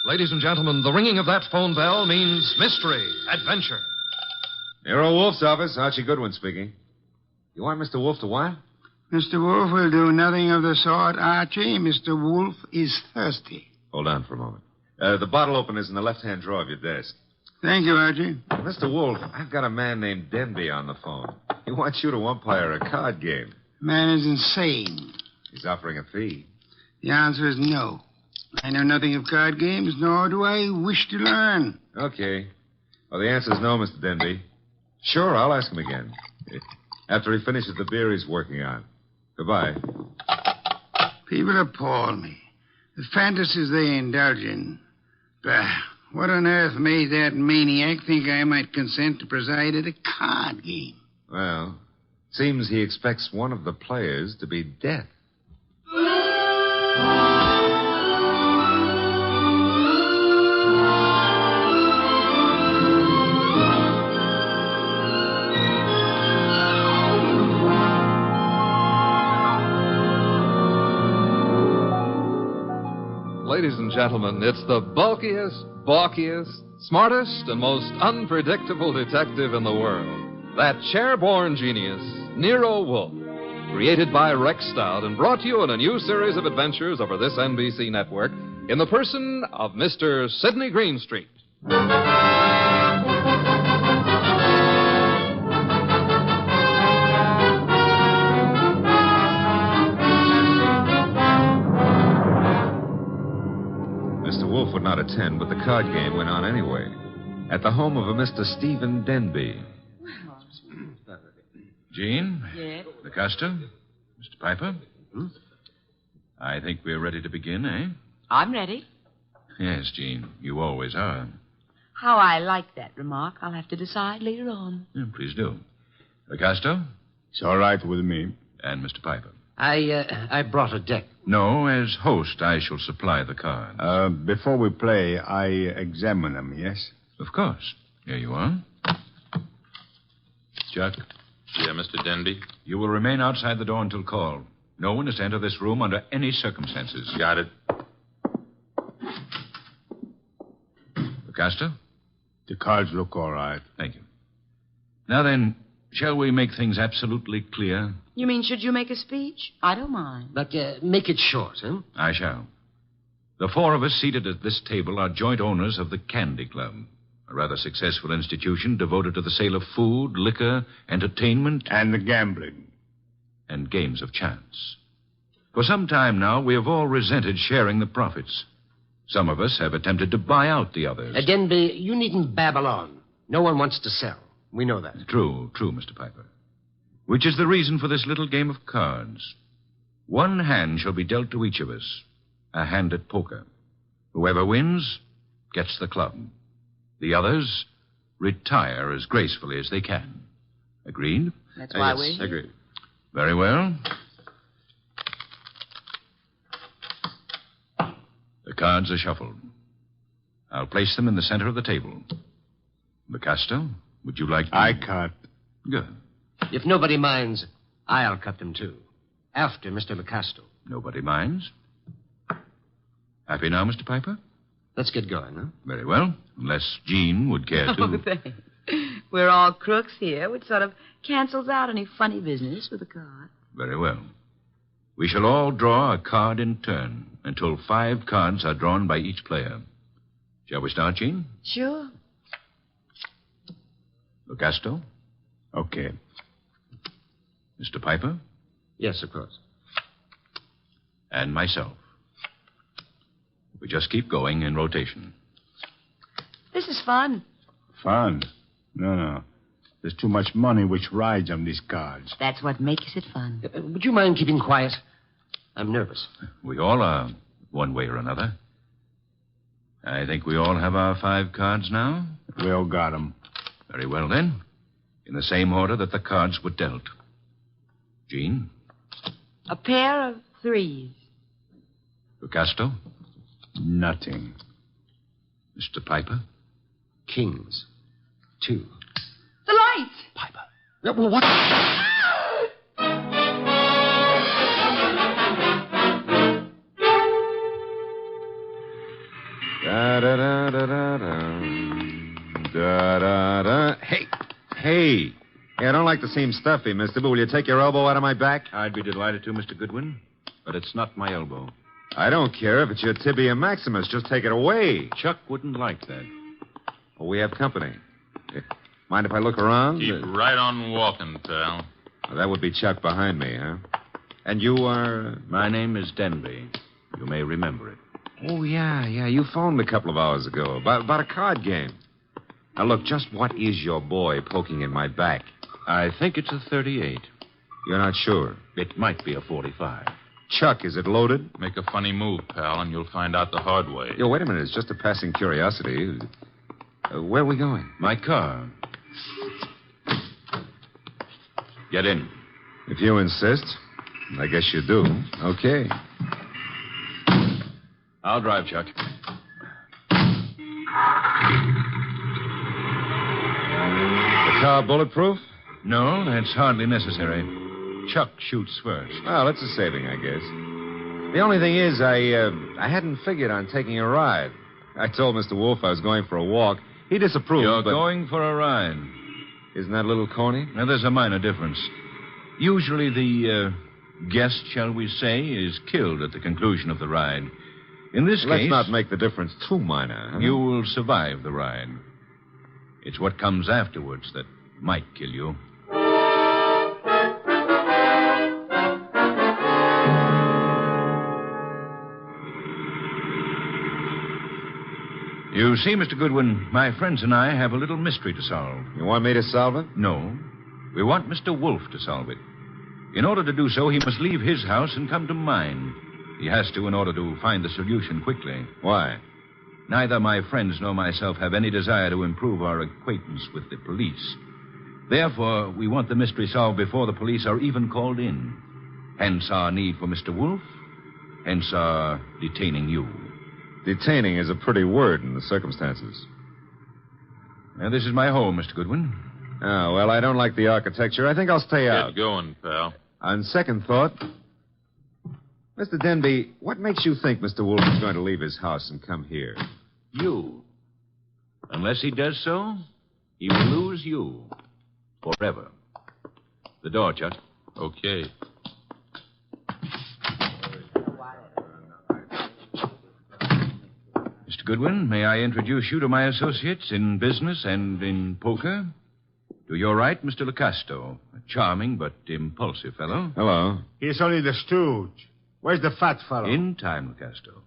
Ladies and gentlemen, the ringing of that phone bell means mystery, adventure. Nero Wolf's office. Archie Goodwin speaking. You want Mr. Wolf to what? Mr. Wolf will do nothing of the sort, Archie. Mr. Wolf is thirsty. Hold on for a moment. The bottle opener's in the left-hand drawer of your desk. Thank you, Archie. Mr. Wolf, I've got a man named Denby on the phone. He wants you to umpire a card game. Man is insane. He's offering a fee. The answer is no. I know nothing of card games, nor do I wish to learn. Okay. Well, the answer's no, Mr. Denby. Sure, I'll ask him again. After he finishes the beer he's working on. Goodbye. People appall me. The fantasies they indulge in. Bah, what on earth made that maniac think I might consent to preside at a card game? Well, seems he expects one of the players to be death. Ladies and gentlemen, it's the bulkiest, balkiest, smartest, and most unpredictable detective in the world. That chair-born genius, Nero Wolfe. Created by Rex Stout and brought to you in a new series of adventures over this NBC network in the person of Mr. Sidney Greenstreet. Wolf would not attend, but the card game went on anyway. At the home of a Mr. Stephen Denby. Jean? Yes? LaCosta? Mr. Piper? I think we're ready to begin, eh? I'm ready. Yes, Jean. You always are. How I like that remark, I'll have to decide later on. Yeah, please do. LaCosta? It's all right with me. And Mr. Piper? I brought a deck. No, as host, I shall supply the cards. Before we play, I examine them, yes? Of course. Here you are. Chuck? Yeah, Mr. Denby? You will remain outside the door until called. No one is to enter this room under any circumstances. Got it. LaCosta? The cards look all right. Thank you. Now then, shall we make things absolutely clear? You mean, should you make a speech? I don't mind. But make it short, huh? I shall. The four of us seated at this table are joint owners of the Candy Club, a rather successful institution devoted to the sale of food, liquor, entertainment... And the gambling. And games of chance. For some time now, we have all resented sharing the profits. Some of us have attempted to buy out the others. Denby, you needn't babble on. No one wants to sell. We know that. True, Mr. Piper. Which is the reason for this little game of cards. One hand shall be dealt to each of us. A hand at poker. Whoever wins gets the club. The others retire as gracefully as they can. Agreed? That's why we're here. Agreed. Very well. The cards are shuffled. I'll place them in the center of the table. LaCosta, would you like to... I cut. Good. If nobody minds, I'll cut them, too. After Mr. LaCosta. Nobody minds. Happy now, Mr. Piper? Let's get going, huh? Very well. Unless Jean would care to... Oh, thanks. We're all crooks here, which sort of cancels out any funny business with a card. Very well. We shall all draw a card in turn until 5 cards are drawn by each player. Shall we start, Jean? Sure. LaCosta? Okay. Mr. Piper? Yes, of course. And myself. We just keep going in rotation. This is fun. Fun? No. There's too much money which rides on these cards. That's what makes it fun. Would you mind keeping quiet? I'm nervous. We all are, one way or another. I think we all have our 5 cards now. We all got them. Very well, then. In the same order that the cards were dealt. Jean? A pair of 3s. LaCosta? Nothing. Mr. Piper? Kings. 2. The lights! Piper. Well, what? Da-da-da-da-da-da. Da-da-da. Hey. Hey, I don't like to seem stuffy, mister, but will you take your elbow out of my back? I'd be delighted to, Mr. Goodwin, but it's not my elbow. I don't care if it's your tibia maximus. Just take it away. Chuck wouldn't like that. Well, we have company. Mind if I look around? Keep right on walking, pal. Well, that would be Chuck behind me, huh? And you are... My name is Denby. You may remember it. Oh, yeah. You phoned me a couple of hours ago about a card game. Now, look, just what is your boy poking in my back? I think it's a 38. You're not sure? It might be a 45. Chuck, is it loaded? Make a funny move, pal, and you'll find out the hard way. Yo, wait a minute. It's just a passing curiosity. Where are we going? My car. Get in. If you insist. I guess you do. Okay. I'll drive, Chuck. The car bulletproof? No, that's hardly necessary. Chuck shoots first. Well, that's a saving, I guess. The only thing is, I hadn't figured on taking a ride. I told Mr. Wolf I was going for a walk. He disapproved, You're but... going for a ride. Isn't that a little corny? Now, there's a minor difference. Usually the guest, shall we say, is killed at the conclusion of the ride. In this case... Let's not make the difference too minor. Huh? You will survive the ride. It's what comes afterwards that might kill you. You see, Mr. Goodwin, my friends and I have a little mystery to solve. You want me to solve it? No. We want Mr. Wolf to solve it. In order to do so, he must leave his house and come to mine. He has to in order to find the solution quickly. Why? Neither my friends nor myself have any desire to improve our acquaintance with the police. Therefore, we want the mystery solved before the police are even called in. Hence our need for Mr. Wolf. Hence our detaining you. Detaining is a pretty word in the circumstances. Now, this is my home, Mr. Goodwin. Oh, well, I don't like the architecture. I think I'll stay out. Get going, pal. On second thought, Mr. Denby, what makes you think Mr. Wolf is going to leave his house and come here? You. Unless he does so, he will lose you. Forever. The door, Chuck. Okay. Mr. Goodwin, may I introduce you to my associates in business and in poker? To your right, Mr. Locasto, a charming but impulsive fellow. Hello. He's only the stooge. Where's the fat fellow? In time, Locasto.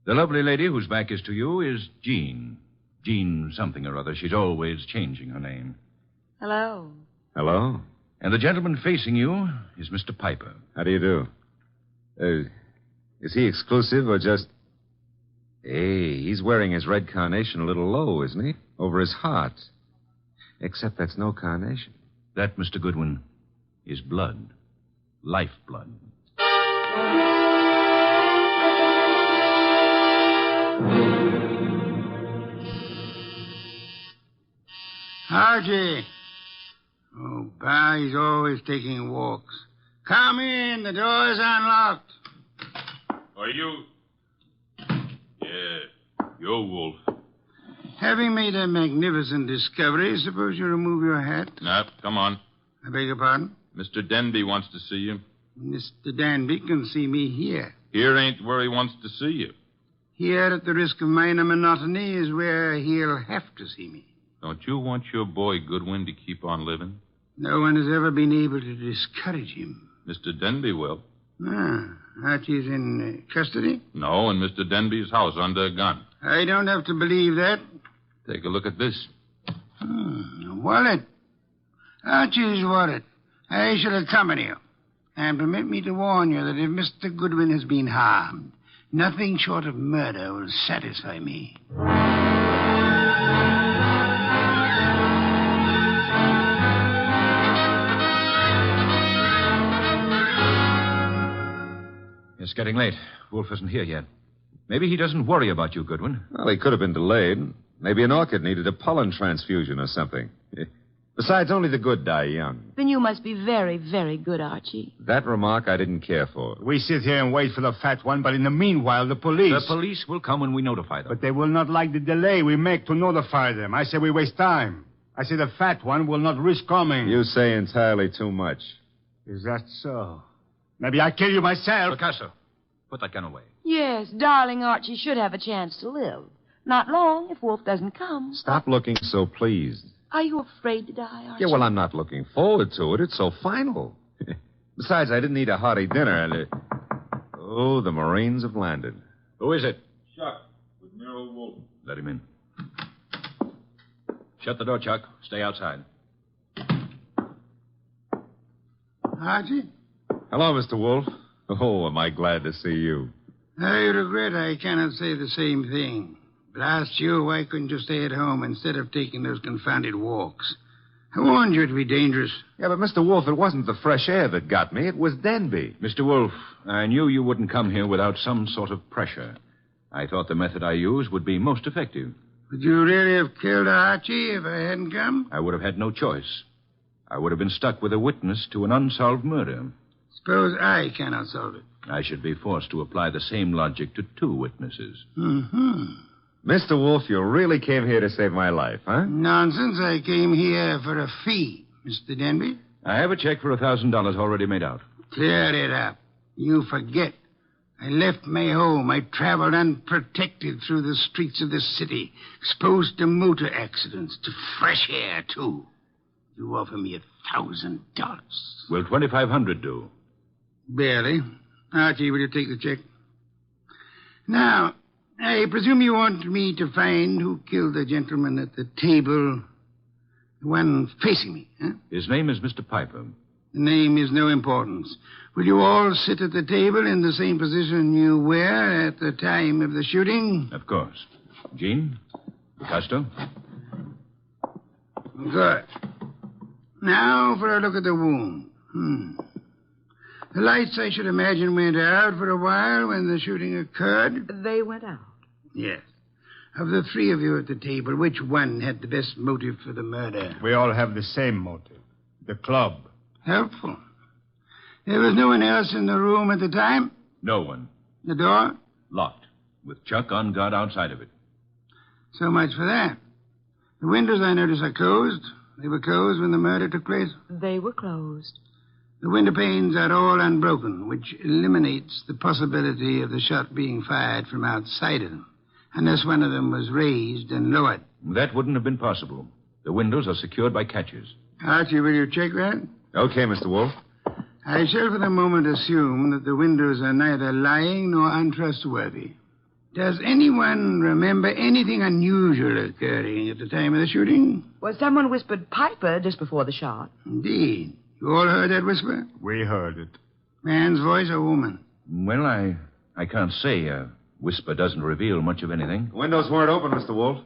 The lovely lady whose back is to you is Jean. Jean something or other. She's always changing her name. Hello. Hello. And the gentleman facing you is Mr. Piper. How do you do? Is he exclusive or just... Hey, he's wearing his red carnation a little low, isn't he? Over his heart. Except that's no carnation. That, Mr. Goodwin, is blood. Lifeblood. Archie. Oh, Barry's always taking walks. Come in. The door's unlocked. Are you... Yeah, you're Wolf. Having made a magnificent discovery, suppose you remove your hat? No, come on. I beg your pardon? Mr. Denby wants to see you. Mr. Danby can see me here. Here ain't where he wants to see you. Here, at the risk of minor monotony, is where he'll have to see me. Don't you want your boy Goodwin to keep on living? No one has ever been able to discourage him. Mr. Denby will. Archie's in custody? No, in Mr. Denby's house under a gun. I don't have to believe that. Take a look at this. Wallet. Archie's wallet. I shall accompany you. And permit me to warn you that if Mr. Goodwin has been harmed, nothing short of murder will satisfy me. It's getting late. Wolf isn't here yet. Maybe he doesn't worry about you, Goodwin. Well, he could have been delayed. Maybe an orchid needed a pollen transfusion or something. Besides, only the good die young. Then you must be very, very good, Archie. That remark I didn't care for. We sit here and wait for the fat one, but in the meanwhile, the police... The police will come when we notify them. But they will not like the delay we make to notify them. I say we waste time. I say the fat one will not risk coming. You say entirely too much. Is that so? Maybe I kill you myself. Picasso, put that gun away. Yes, darling Archie should have a chance to live. Not long if Wolf doesn't come. Stop looking so pleased. Are you afraid to die, Archie? Yeah, well, I'm not looking forward to it. It's so final. Besides, I didn't eat a hearty dinner, and... Oh, the Marines have landed. Who is it? Chuck, with Nero Wolf. Let him in. Shut the door, Chuck. Stay outside. Archie? Hello, Mr. Wolf. Oh, am I glad to see you. I regret I cannot say the same thing. But I asked you, why couldn't you stay at home instead of taking those confounded walks? I warned you it'd be dangerous. Yeah, but Mr. Wolf, it wasn't the fresh air that got me. It was Denby. Mr. Wolf, I knew you wouldn't come here without some sort of pressure. I thought the method I used would be most effective. Would you really have killed Archie if I hadn't come? I would have had no choice. I would have been stuck with a witness to an unsolved murder. Suppose I cannot solve it. I should be forced to apply the same logic to two witnesses. Mm-hmm. Mr. Wolf, you really came here to save my life, huh? Nonsense. I came here for a fee, Mr. Denby. I have a check for $1,000 already made out. Clear it up. You forget. I left my home. I traveled unprotected through the streets of this city, exposed to motor accidents, to fresh air, too. You offer me $1,000. Will $2,500 do? Barely. Archie, will you take the check? Now, I presume you want me to find who killed the gentleman at the table, the one facing me, huh? His name is Mr. Piper. The name is no importance. Will you all sit at the table in the same position you were at the time of the shooting? Of course. Jean? Picasso? Good. Now for a look at the wound. The lights, I should imagine, went out for a while when the shooting occurred. They went out. Yes. Of the three of you at the table, which one had the best motive for the murder? We all have the same motive. The club. Helpful. There was no one else in the room at the time? No one. The door? Locked, with Chuck on guard outside of it. So much for that. The windows, I notice, are closed. They were closed when the murder took place? They were closed. The window panes are all unbroken, which eliminates the possibility of the shot being fired from outside of them, unless one of them was raised and lowered. That wouldn't have been possible. The windows are secured by catches. Archie, will you check that? Okay, Mr. Wolf. I shall for the moment assume that the windows are neither lying nor untrustworthy. Does anyone remember anything unusual occurring at the time of the shooting? Well, someone whispered Piper just before the shot. Indeed. You all heard that whisper? We heard it. Man's voice or woman? Well, I can't say. A whisper doesn't reveal much of anything. The windows weren't open, Mr. Wolf.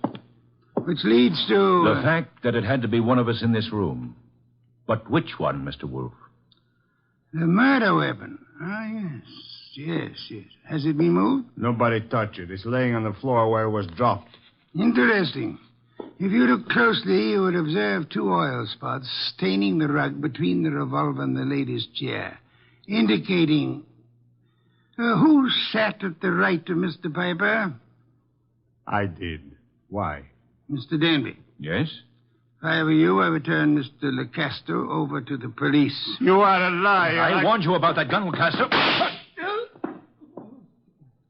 Which leads to... The fact that it had to be one of us in this room. But which one, Mr. Wolf? The murder weapon. Ah, yes. Has it been moved? Nobody touched it. It's laying on the floor where it was dropped. Interesting. If you look closely, you would observe two oil spots staining the rug between the revolver and the lady's chair, indicating... who sat at the right of Mr. Piper? I did. Why? Mr. Denby. Yes? If I were you, I would turn Mr. Lecasto over to the police. You are a liar. I warned you about that gun, Picasso.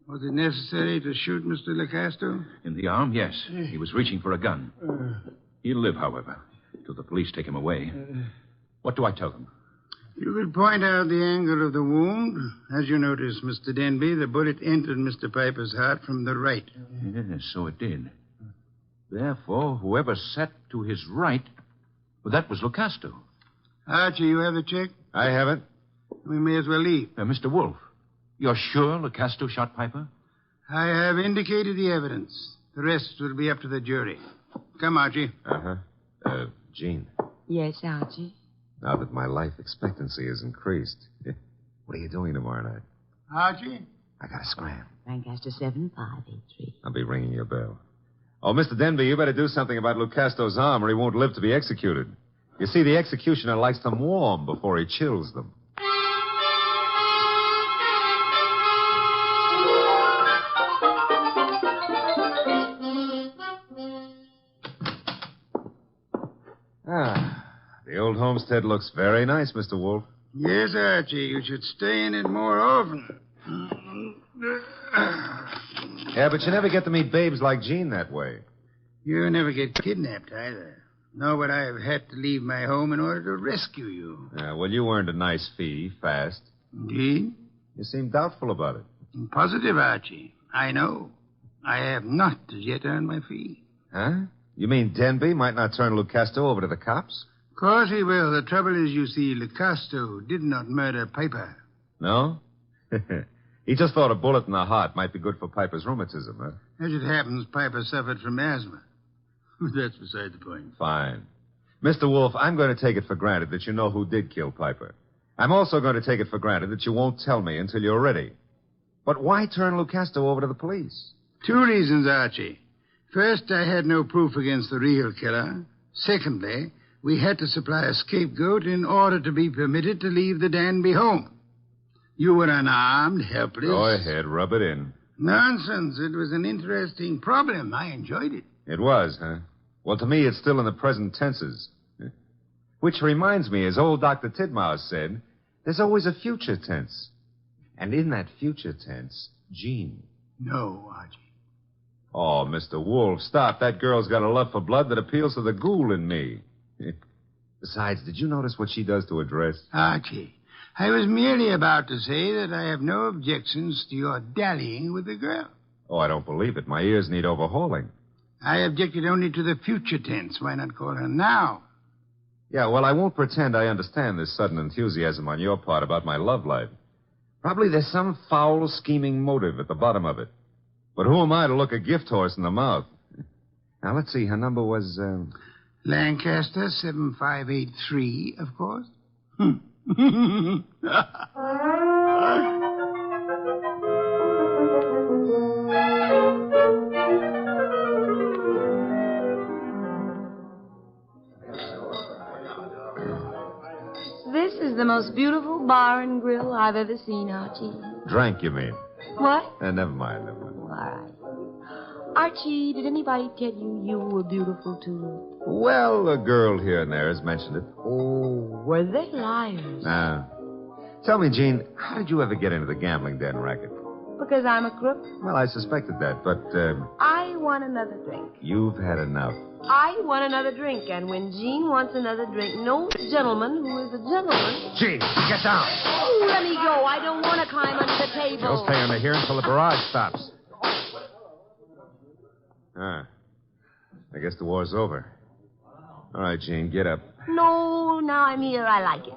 Was it necessary to shoot Mr. Lecasto? In the arm, yes. He was reaching for a gun. He'll live, however, till the police take him away. What do I tell them? You could point out the angle of the wound. As you notice, Mr. Denby, the bullet entered Mr. Piper's heart from the right. Yes, so it did. Therefore, whoever sat to his right, well, that was Lecasto. Archie, you have the check? I haven't. We may as well leave. Mr. Wolf, you're sure Lecasto shot Piper? I have indicated the evidence. The rest will be up to the jury. Come, Archie. Uh-huh. Jean, Yes, Archie. now that my life expectancy has increased, what are you doing tomorrow night? Archie? I gotta scram. Lancaster 7583. I'll be ringing your bell. Oh, Mr. Denby, you better do something about Lucasto's arm or he won't live to be executed. You see, the executioner likes them warm before he chills them. The old homestead looks very nice, Mr. Wolf. Yes, Archie, you should stay in it more often. Yeah, but you never get to meet babes like Jean that way. You never get kidnapped either. Nor would I have had to leave my home in order to rescue you. Well, you earned a nice fee, fast. Indeed? You seem doubtful about it. Positive, Archie. I know. I have not as yet earned my fee. Huh? You mean Denby might not turn Lucasto over to the cops? Of course he will. The trouble is, you see, Lucasto did not murder Piper. No? He just thought a bullet in the heart might be good for Piper's rheumatism, huh? As it happens, Piper suffered from asthma. That's beside the point. Fine. Mr. Wolf, I'm going to take it for granted that you know who did kill Piper. I'm also going to take it for granted that you won't tell me until you're ready. But why turn Lucasto over to the police? 2 reasons, Archie. First, I had no proof against the real killer. Secondly, we had to supply a scapegoat in order to be permitted to leave the Danby home. You were unarmed, helpless. Go ahead, rub it in. Nonsense. It was an interesting problem. I enjoyed it. It was, huh? Well, to me, it's still in the present tenses. Which reminds me, as old Dr. Tidmouse said, there's always a future tense. And in that future tense, Jean. No, Archie. Oh, Mr. Wolf, stop. That girl's got a love for blood that appeals to the ghoul in me. Besides, did you notice what she does to her dress? Archie, I was merely about to say that I have no objections to your dallying with the girl. Oh, I don't believe it. My ears need overhauling. I objected only to the future tense. Why not call her now? Yeah, well, I won't pretend I understand this sudden enthusiasm on your part about my love life. Probably there's some foul, scheming motive at the bottom of it. But who am I to look a gift horse in the mouth? Now, let's see. Her number was, Lancaster 7583, of course. This is the most beautiful bar and grill I've ever seen, Archie. Drank, you mean? What? Never mind. All right. Archie, did anybody tell you were beautiful, too? Well, a girl here and there has mentioned it. Oh, were they liars? Tell me, Jean, how did you ever get into the gambling den racket? Because I'm a crook? Well, I suspected that, but, I want another drink. You've had enough. I want another drink, and when Jean wants another drink, no gentleman who is a gentleman... Jean, get down. Oh, let me go. I don't want to climb under the table. You'll stay under here until the barrage stops. I guess the war's over. All right, Jean, get up. No, now I'm here. I like it.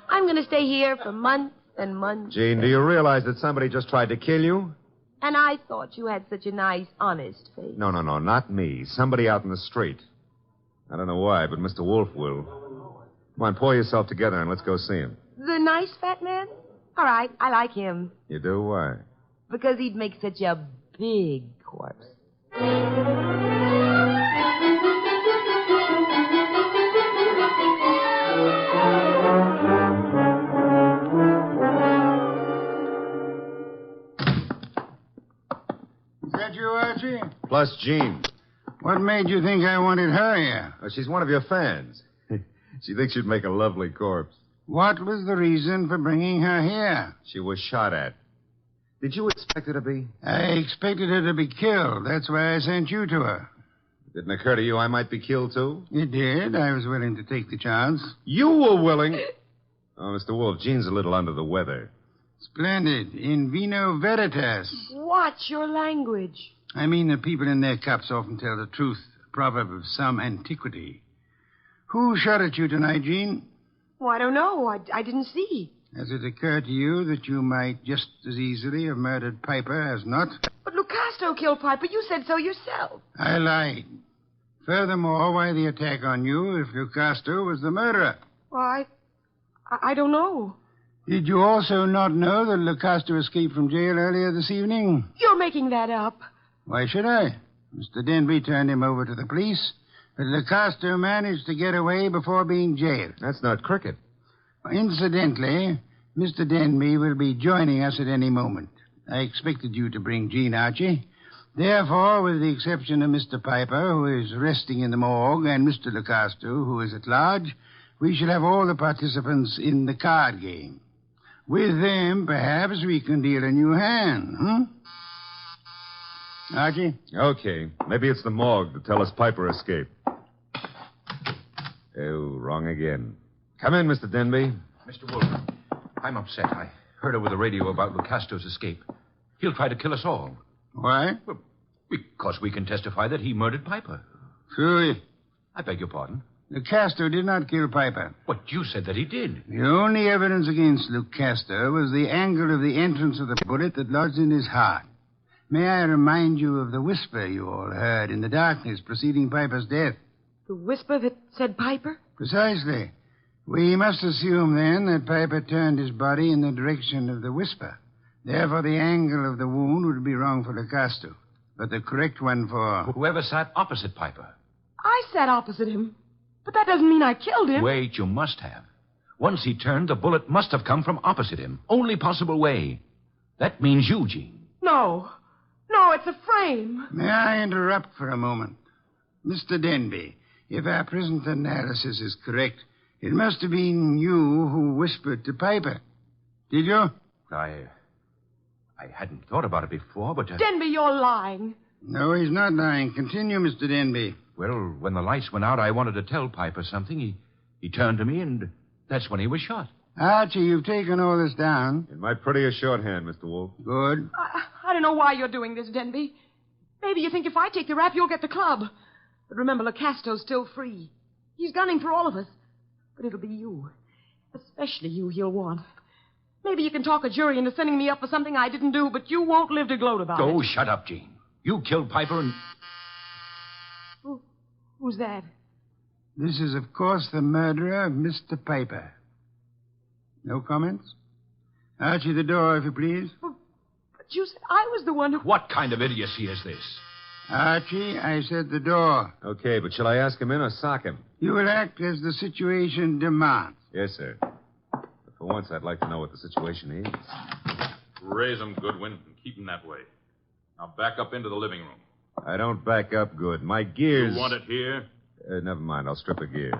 I'm going to stay here for months and months. Jean, do you realize that somebody just tried to kill you? And I thought you had such a nice, honest face. No, not me. Somebody out in the street. I don't know why, but Mr. Wolf will. Come on, pull yourself together and let's go see him. The nice fat man? All right, I like him. You do? Why? Because he'd make such a big corpse. Is that you, Archie? Plus Jean. What made you think I wanted her here? She's one of your fans. She thinks you'd make a lovely corpse. What was the reason for bringing her here? She was shot at. Did you expect her to be? I expected her to be killed. That's why I sent you to her. Didn't occur to you I might be killed, too? It did. I was willing to take the chance. You were willing? Oh, Mr. Wolf, Jean's a little under the weather. Splendid. In vino veritas. Watch your language. I mean, the people in their cups often tell the truth. A proverb of some antiquity. Who shot at you tonight, Jean? Oh, I don't know. I didn't see. Has it occurred to you that you might just as easily have murdered Piper as not? But Lucasto killed Piper. You said so yourself. I lied. Furthermore, why the attack on you if Lucasto was the murderer? Well, I don't know. Did you also not know that Lucasto escaped from jail earlier this evening? You're making that up. Why should I? Mr. Denby turned him over to the police, but Lecosto managed to get away before being jailed. That's not cricket. Incidentally, Mr. Denby will be joining us at any moment. I expected you to bring Gene, Archie. Therefore, with the exception of Mr. Piper, who is resting in the morgue, and Mr. Lecosto, who is at large, we shall have all the participants in the card game. With them, perhaps we can deal a new hand, Archie? Okay. Maybe it's the morgue to tell us Piper escaped. Oh, wrong again. Come in, Mr. Denby. Mr. Wolf, I'm upset. I heard over the radio about Lucasto's escape. He'll try to kill us all. Why? Well, because we can testify that he murdered Piper. True. I beg your pardon. Lucasto did not kill Piper. But you said that he did. The only evidence against Lucasto was the angle of the entrance of the bullet that lodged in his heart. May I remind you of the whisper you all heard in the darkness preceding Piper's death? The whisper that said Piper? Precisely. We must assume, then, that Piper turned his body in the direction of the whisper. Therefore, the angle of the wound would be wrong for Lucasto, but the correct one for... Whoever sat opposite Piper. I sat opposite him. But that doesn't mean I killed him. Wait, you must have. Once he turned, the bullet must have come from opposite him. Only possible way. That means you, Gene. No. No, it's a frame. May I interrupt for a moment? Mr. Denby, if our present analysis is correct, it must have been you who whispered to Piper. Did you? I hadn't thought about it before, but... Denby, you're lying. No, he's not lying. Continue, Mr. Denby. Well, when the lights went out, I wanted to tell Piper something. He turned to me, and that's when he was shot. Archie, you've taken all this down. In my prettiest shorthand, Mr. Wolf. Good. I don't know why you're doing this, Denby. Maybe you think if I take the rap, you'll get the club. But remember, Lucasto's still free. He's gunning for all of us. But it'll be you. Especially you he'll want. Maybe you can talk a jury into sending me up for something I didn't do, but you won't live to gloat about it. Oh, shut up, Gene. You killed Piper and... Who's that? This is, of course, the murderer of Mr. Piper. No comments? Archie, the door, if you please. But you said I was the one who... What kind of idiocy is this? Archie, I said the door. Okay, but shall I ask him in or sock him? You will act as the situation demands. Yes, sir. But for once, I'd like to know what the situation is. Raise him, Goodwin, and keep him that way. Now back up into the living room. I don't back up good. My gears... You want it here? Never mind. I'll strip a gear.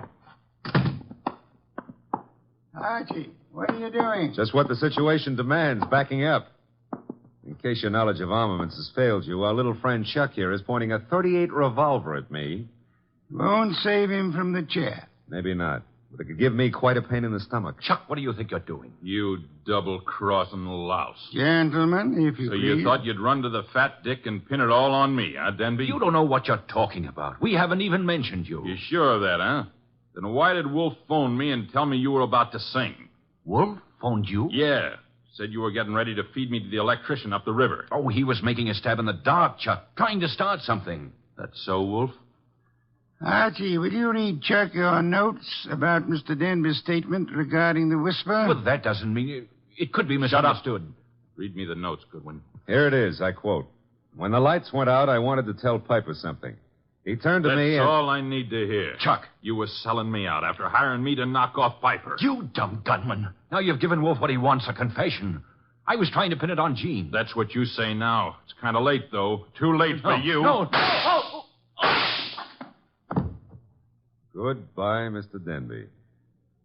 Archie, what are you doing? Just what the situation demands, backing up. In case your knowledge of armaments has failed you, our little friend Chuck here is pointing a .38 revolver at me. Won't save him from the chair. Maybe not. But it could give me quite a pain in the stomach. Chuck, what do you think you're doing? You double-crossing louse. Gentlemen, if you So please. you thought you'd run to the fat dick and pin it all on me, huh, Denby? You don't know what you're talking about. We haven't even mentioned you. You sure of that, huh? Then why did Wolf phone me and tell me you were about to sing? Wolf phoned you? Yeah. Said you were getting ready to feed me to the electrician up the river. Oh, he was making a stab in the dark, Chuck, trying to start something. That's so, Wolf? Archie, will you read Chuck your notes about Mr. Denby's statement regarding the whisper? Well, that doesn't mean... It could be misunderstood. Read me the notes, Goodwin. Here it is. I quote. When the lights went out, I wanted to tell Piper something. He turned to me That's and... all I need to hear. Chuck. You were selling me out after hiring me to knock off Piper. You dumb gunman. Now you've given Wolf what he wants, a confession. I was trying to pin it on Gene. That's what you say now. It's kind of late, though. Too late for you. No. Goodbye, Mr. Denby.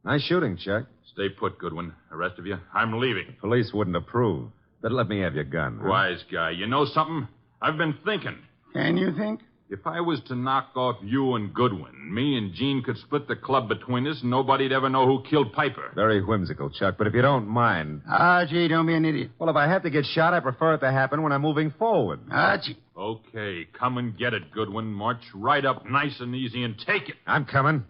Nice shooting, Chuck. Stay put, Goodwin. The rest of you, I'm leaving. Police wouldn't approve. But let me have your gun. Huh? Wise guy. You know something? I've been thinking. Can you think? If I was to knock off you and Goodwin, me and Gene could split the club between us and nobody'd ever know who killed Piper. Very whimsical, Chuck, but if you don't mind... Archie, don't be an idiot. Well, if I have to get shot, I prefer it to happen when I'm moving forward. Archie. Okay, come and get it, Goodwin. March right up nice and easy and take it. I'm coming.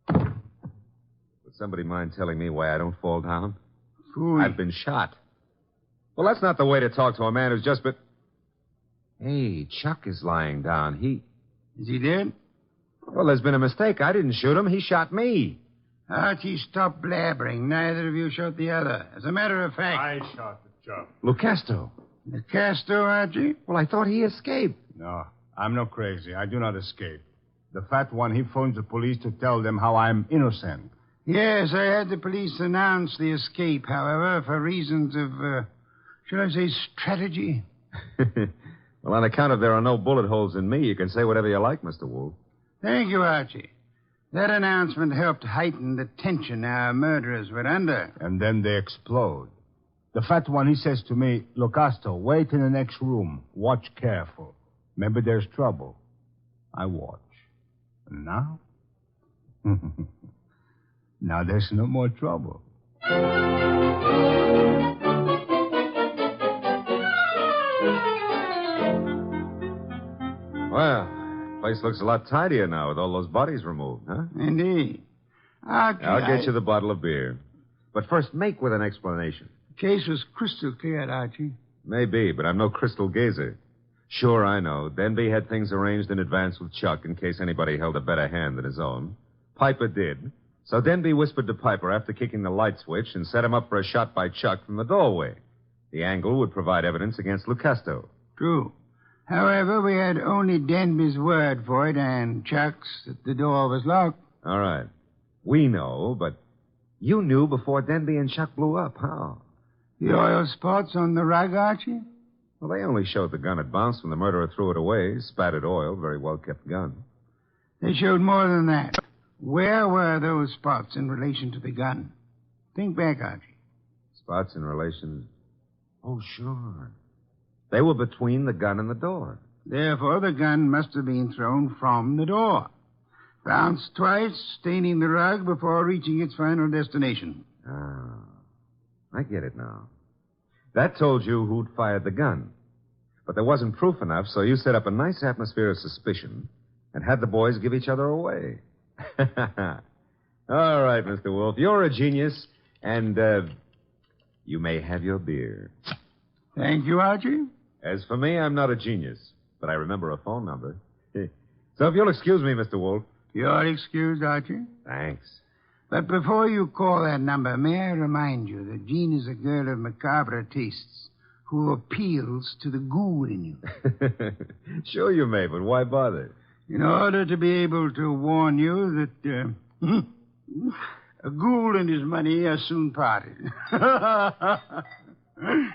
Would somebody mind telling me why I don't fall down? Phooey. I've been shot. Well, that's not the way to talk to a man who's just been... Hey, Chuck is lying down. Is he dead? Well, there's been a mistake. I didn't shoot him. He shot me. Archie, stop blabbering. Neither of you shot the other. As a matter of fact... I shot the job. Lucasto. Lucasto, Archie? Well, I thought he escaped. No, I'm not crazy. I do not escape. The fat one, he phones the police to tell them how I'm innocent. Yes, I had the police announce the escape, however, for reasons of, shall I say, strategy? Well, on account of there are no bullet holes in me, you can say whatever you like, Mr. Wolf. Thank you, Archie. That announcement helped heighten the tension our murderers were under. And then they explode. The fat one, he says to me, "Look, Astor, wait in the next room. Watch careful. Maybe there's trouble." I watch. And now? Now there's no more trouble. Well, place looks a lot tidier now with all those bodies removed, huh? Indeed. Archie, I'll get you the bottle of beer. But first, make with an explanation. The case was crystal clear, Archie. Maybe, but I'm no crystal gazer. Sure, I know. Denby had things arranged in advance with Chuck in case anybody held a better hand than his own. Piper did. So Denby whispered to Piper after kicking the light switch and set him up for a shot by Chuck from the doorway. The angle would provide evidence against Lucasto. True. However, we had only Denby's word for it and Chuck's that the door was locked. All right. We know, but you knew before Denby and Chuck blew up. How? The oil spots on the rug, Archie? Well, they only showed the gun had bounced when the murderer threw it away. Spattered oil, very well-kept gun. They showed more than that. Where were those spots in relation to the gun? Think back, Archie. Spots in relation... Oh, sure. They were between the gun and the door. Therefore, the gun must have been thrown from the door. Bounced twice, staining the rug before reaching its final destination. Ah, I get it now. That told you who'd fired the gun. But there wasn't proof enough, so you set up a nice atmosphere of suspicion and had the boys give each other away. All right, Mr. Wolf, you're a genius, and you may have your beer. Thank you, Archie. As for me, I'm not a genius, but I remember a phone number. So if you'll excuse me, Mr. Wolf. You're excused, Archie. Thanks. But before you call that number, may I remind you that Jean is a girl of macabre tastes who appeals to the ghoul in you. Sure you may, but why bother? In order to be able to warn you that a ghoul and his money are soon parted.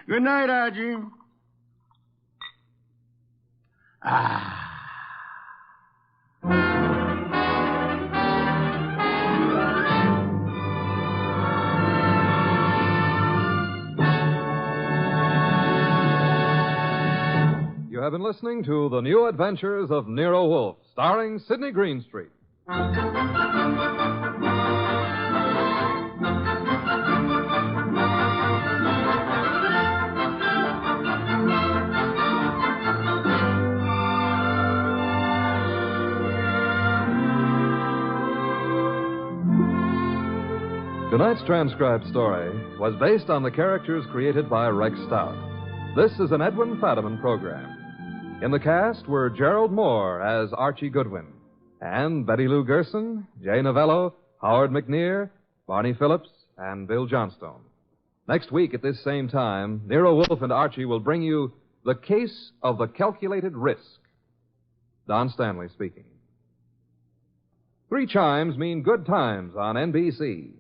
Good night, Archie. Ah. You have been listening to The New Adventures of Nero Wolfe, starring Sidney Greenstreet. Tonight's transcribed story was based on the characters created by Rex Stout. This is an Edwin Fadiman program. In the cast were Gerald Moore as Archie Goodwin, and Betty Lou Gerson, Jay Novello, Howard McNear, Barney Phillips, and Bill Johnstone. Next week at this same time, Nero Wolfe and Archie will bring you The Case of the Calculated Risk. Don Stanley speaking. 3 chimes mean good times on NBC.